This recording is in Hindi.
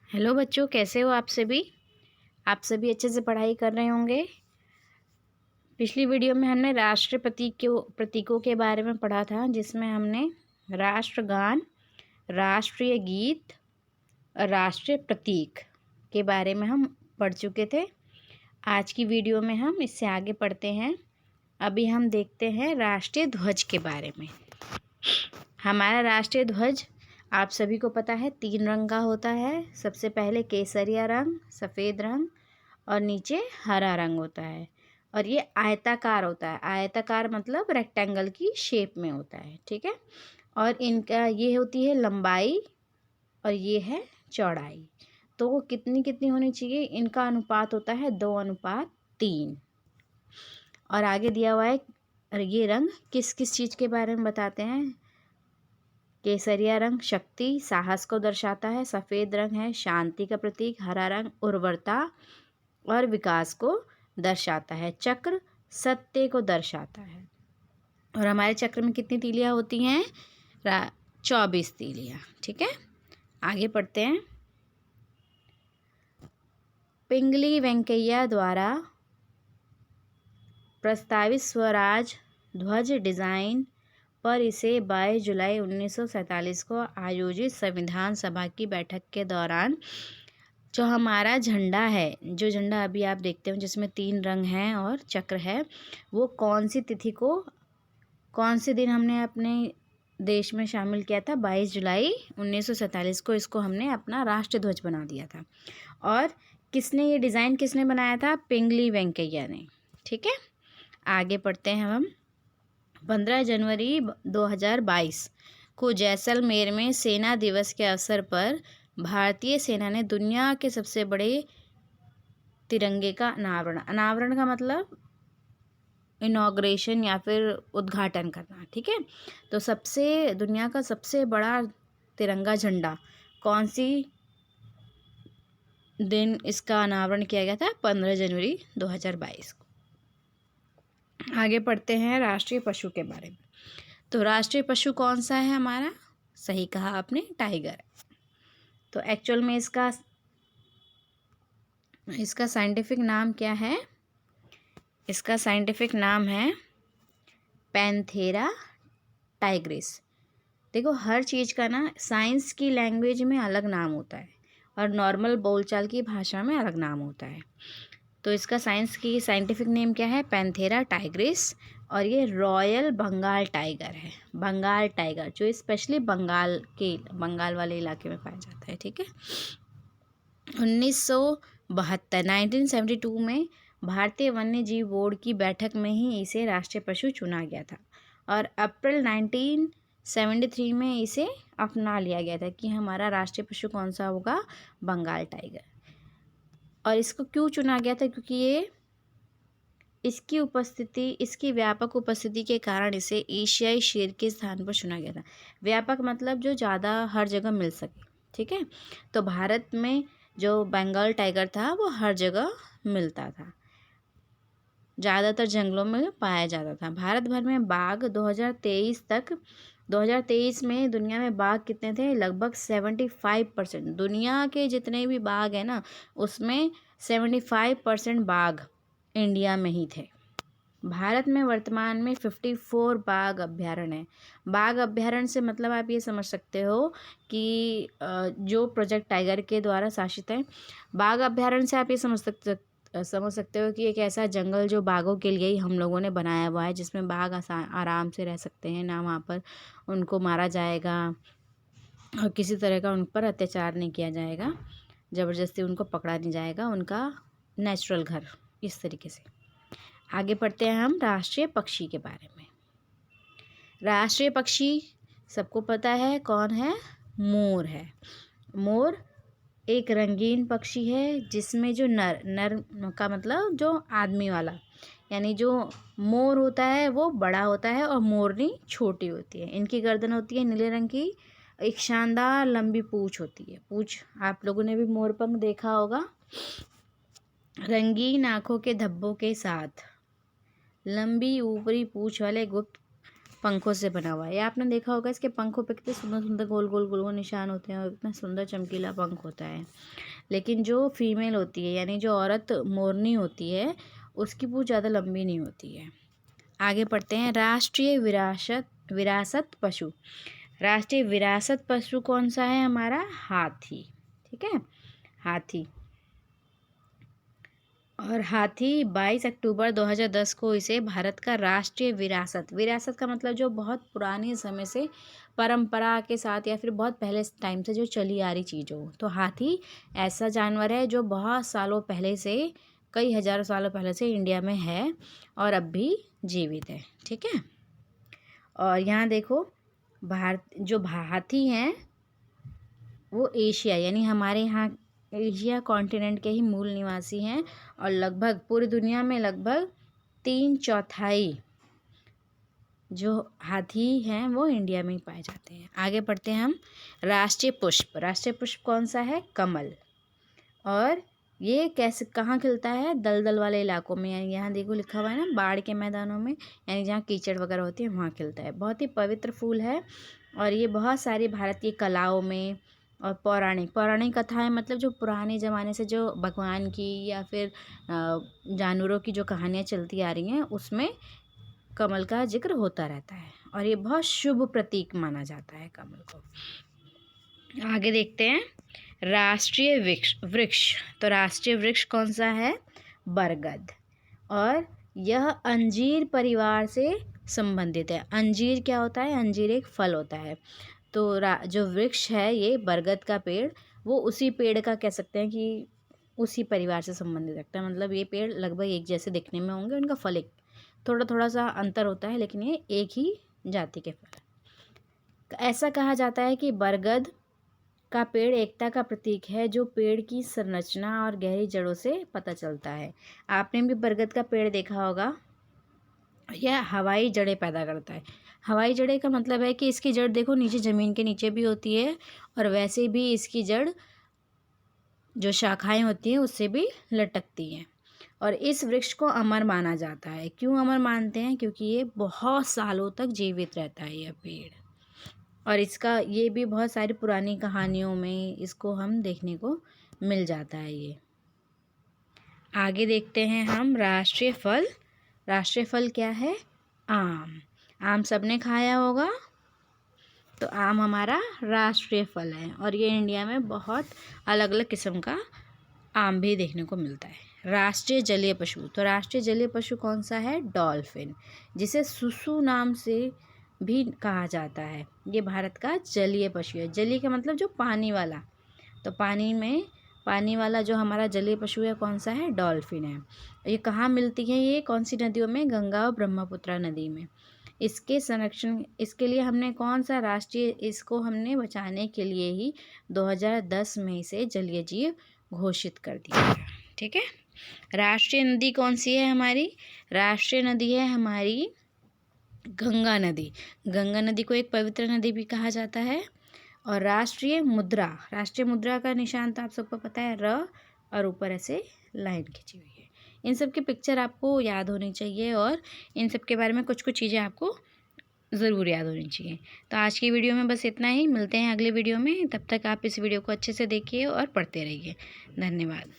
हेलो बच्चों, कैसे हो आप सभी। आप सभी अच्छे से पढ़ाई कर रहे होंगे। पिछली वीडियो में हमने राष्ट्रीय प्रतीकों के बारे में पढ़ा था, जिसमें हमने राष्ट्रगान, राष्ट्रीय गीत और राष्ट्रीय प्रतीक के बारे में हम पढ़ चुके थे। आज की वीडियो में हम इससे आगे पढ़ते हैं। अभी हम देखते हैं राष्ट्रीय ध्वज के बारे में। हमारा राष्ट्रीय ध्वज आप सभी को पता है 3 रंग का होता है। सबसे पहले केसरिया रंग, सफ़ेद रंग और नीचे हरा रंग होता है। और ये आयताकार होता है। आयताकार मतलब रेक्टेंगल की शेप में होता है, ठीक है। और इनका ये होती है लंबाई और ये है चौड़ाई। तो कितनी कितनी होनी चाहिए, इनका अनुपात होता है 2:3। और आगे दिया हुआ है ये रंग किस किस चीज़ के बारे में बताते हैं। केसरिया रंग शक्ति, साहस को दर्शाता है। सफ़ेद रंग है शांति का प्रतीक। हरा रंग उर्वरता और विकास को दर्शाता है। चक्र सत्य को दर्शाता है। और हमारे चक्र में कितनी तीलियां होती हैं? 24 तीलियां, ठीक है। आगे पढ़ते हैं। पिंगली वेंकैया द्वारा प्रस्तावित स्वराज ध्वज डिज़ाइन पर इसे 22 जुलाई 1947 को आयोजित संविधान सभा की बैठक के दौरान जो हमारा झंडा है, जो झंडा अभी आप देखते हो जिसमें 3 रंग हैं और चक्र है, वो कौन सी तिथि को, कौन से दिन हमने अपने देश में शामिल किया था? 22 जुलाई 1947 को इसको हमने अपना राष्ट्रीय ध्वज बना दिया था। और किसने ये डिज़ाइन किसने बनाया था? पिंगली वेंकैया ने, ठीक है। आगे पढ़ते हैं हम। 15 जनवरी 2022 को जैसलमेर में सेना दिवस के अवसर पर भारतीय सेना ने दुनिया के सबसे बड़े तिरंगे का अनावरण का मतलब इनॉग्रेशन या फिर उद्घाटन करना, ठीक है। तो दुनिया का सबसे बड़ा तिरंगा झंडा कौन सी दिन इसका अनावरण किया गया था? 15 जनवरी 2022 को। आगे पढ़ते हैं राष्ट्रीय पशु के बारे में। तो राष्ट्रीय पशु कौन सा है हमारा? सही कहा आपने, टाइगर। तो एक्चुअल में इसका साइंटिफिक नाम क्या है? इसका साइंटिफिक नाम है पैंथेरा टाइग्रिस। देखो, हर चीज़ का ना साइंस की लैंग्वेज में अलग नाम होता है और नॉर्मल बोलचाल की भाषा में अलग नाम होता है। तो इसका साइंटिफिक नेम क्या है? Panthera Tigris. और ये रॉयल बंगाल टाइगर है। बंगाल टाइगर जो स्पेशली बंगाल वाले इलाके में पाया जाता है, ठीक है। 1972 में भारतीय वन्य जीव बोर्ड की बैठक में ही इसे राष्ट्रीय पशु चुना गया था। और अप्रैल 1973 में इसे अपना लिया गया था कि हमारा राष्ट्रीय पशु कौन सा होगा? बंगाल टाइगर। और इसको क्यों चुना गया था? क्योंकि इसकी व्यापक उपस्थिति के कारण इसे एशियाई शेर के स्थान पर चुना गया था। व्यापक मतलब जो ज़्यादा हर जगह मिल सके, ठीक है। तो भारत में जो बंगाल टाइगर था वो हर जगह मिलता था, ज़्यादातर जंगलों में पाया जाता था। भारत भर में बाघ 2023 में दुनिया में बाघ कितने थे? लगभग 75%। दुनिया के जितने भी बाघ हैं ना, उसमें 75% बाघ इंडिया में ही थे। भारत में वर्तमान में 54 बाघ अभ्यारण्य हैं। बाघ अभ्यारण्य से मतलब आप ये समझ सकते हो कि जो प्रोजेक्ट टाइगर के द्वारा शासित है। बाघ अभ्यारण्य से आप ये समझ सकते हो कि एक ऐसा जंगल जो बाघों के लिए ही हम लोगों ने बनाया हुआ है, जिसमें बाघ आराम से रह सकते हैं, ना वहाँ पर उनको मारा जाएगा और किसी तरह का उन पर अत्याचार नहीं किया जाएगा, ज़बरदस्ती उनको पकड़ा नहीं जाएगा, उनका नेचुरल घर, इस तरीके से। आगे पढ़ते हैं हम राष्ट्रीय पक्षी के बारे में। राष्ट्रीय पक्षी सबको पता है कौन है? मोर है। मोर एक रंगीन पक्षी है जिसमें जो नर का मतलब जो आदमी वाला, यानी जो मोर होता है वो बड़ा होता है और मोरनी छोटी होती है। इनकी गर्दन होती है नीले रंग की, एक शानदार लंबी पूँछ होती है। पूँछ, आप लोगों ने भी मोर पंख देखा होगा। रंगीन आँखों के धब्बों के साथ लंबी ऊपरी पूँछ वाले गुप्त पंखों से बना हुआ है। ये आपने देखा होगा, इसके पंखों पे कितने सुंदर सुंदर गोल गोल गोल गोल निशान होते हैं और इतना सुंदर चमकीला पंख होता है। लेकिन जो फीमेल होती है यानी जो औरत मोरनी होती है उसकी पूँछ ज़्यादा लंबी नहीं होती है। आगे पढ़ते हैं। राष्ट्रीय विरासत पशु। राष्ट्रीय विरासत पशु कौन सा है हमारा? हाथी। ठीक है, हाथी। और हाथी 22 अक्टूबर 2010 को इसे भारत का राष्ट्रीय विरासत का मतलब जो बहुत पुराने समय से परंपरा के साथ या फिर बहुत पहले टाइम से जो चली आ रही चीज़ हो। तो हाथी ऐसा जानवर है जो बहुत सालों पहले से, कई हज़ारों सालों पहले से इंडिया में है और अब भी जीवित है। ठीक है, और यहाँ देखो, हाथी हैं वो एशिया यानी हमारे यहाँ एशिया कॉन्टिनेंट के ही मूल निवासी हैं और लगभग पूरी दुनिया में लगभग 3/4 जो हाथी हैं वो इंडिया में ही पाए जाते हैं। आगे पढ़ते हैं हम। राष्ट्रीय पुष्प कौन सा है? कमल। और ये कैसे, कहाँ खिलता है? दलदल वाले इलाकों में, यानी यहाँ देखो लिखा हुआ है ना, बाढ़ के मैदानों में, यानी जहाँ कीचड़ वगैरह होती है वहाँ खिलता है। बहुत ही पवित्र फूल है और ये बहुत सारी भारतीय कलाओं में और पौराणिक कथाएं, मतलब जो पुराने ज़माने से जो भगवान की या फिर जानवरों की जो कहानियाँ चलती आ रही हैं उसमें कमल का जिक्र होता रहता है और ये बहुत शुभ प्रतीक माना जाता है कमल को। आगे देखते हैं। राष्ट्रीय वृक्ष। तो राष्ट्रीय वृक्ष कौन सा है? बरगद। और यह अंजीर परिवार से संबंधित है। अंजीर क्या होता है? अंजीर एक फल होता है। तो जो वृक्ष है ये बरगद का पेड़, वो उसी पेड़ का कह सकते हैं कि उसी परिवार से संबंधित रखता है। मतलब ये पेड़ लगभग एक जैसे दिखने में होंगे, उनका फल एक थोड़ा थोड़ा सा अंतर होता है, लेकिन ये एक ही जाति के फल। ऐसा कहा जाता है कि बरगद का पेड़ एकता का प्रतीक है, जो पेड़ की संरचना और गहरी जड़ों से पता चलता है। आपने भी बरगद का पेड़ देखा होगा। यह हवाई जड़ें पैदा करता है। हवाई जड़ें का मतलब है कि इसकी जड़ देखो नीचे ज़मीन के नीचे भी होती है और वैसे भी इसकी जड़ जो शाखाएं होती हैं उससे भी लटकती हैं। और इस वृक्ष को अमर माना जाता है। क्यों अमर मानते हैं? क्योंकि ये बहुत सालों तक जीवित रहता है यह पेड़, और इसका ये भी बहुत सारी पुरानी कहानियों में इसको हम देखने को मिल जाता है ये। आगे देखते हैं हम। राष्ट्रीय फल। राष्ट्रीय फल क्या है? आम। आम सबने खाया होगा, तो आम हमारा राष्ट्रीय फल है और ये इंडिया में बहुत अलग अलग किस्म का आम भी देखने को मिलता है। राष्ट्रीय जलीय पशु। तो राष्ट्रीय जलीय पशु कौन सा है? डॉल्फिन, जिसे सुसु नाम से भी कहा जाता है। ये भारत का जलीय पशु है। जलीय का मतलब जो पानी वाला, तो पानी वाला जो हमारा जलीय पशु है कौन सा है? डॉल्फिन है। ये कहाँ मिलती है? ये कौन सी नदियों में? गंगा और ब्रह्मपुत्र नदी में। इसके संरक्षण, इसके लिए हमने कौन सा राष्ट्रीय, इसको हमने बचाने के लिए ही 2010 में इसे जलीय जीव घोषित कर दिया है। ठीक है। राष्ट्रीय नदी कौन सी है हमारी? राष्ट्रीय नदी है हमारी गंगा नदी। गंगा नदी को एक पवित्र नदी भी कहा जाता है। और राष्ट्रीय मुद्रा का निशान तो आप सबको पता है, र, और ऊपर ऐसे लाइन खींची हुई है। इन सब की पिक्चर आपको याद होनी चाहिए और इन सब के बारे में कुछ कुछ चीज़ें आपको ज़रूर याद होनी चाहिए। तो आज की वीडियो में बस इतना ही। मिलते हैं अगले वीडियो में। तब तक आप इस वीडियो को अच्छे से देखिए और पढ़ते रहिए। धन्यवाद।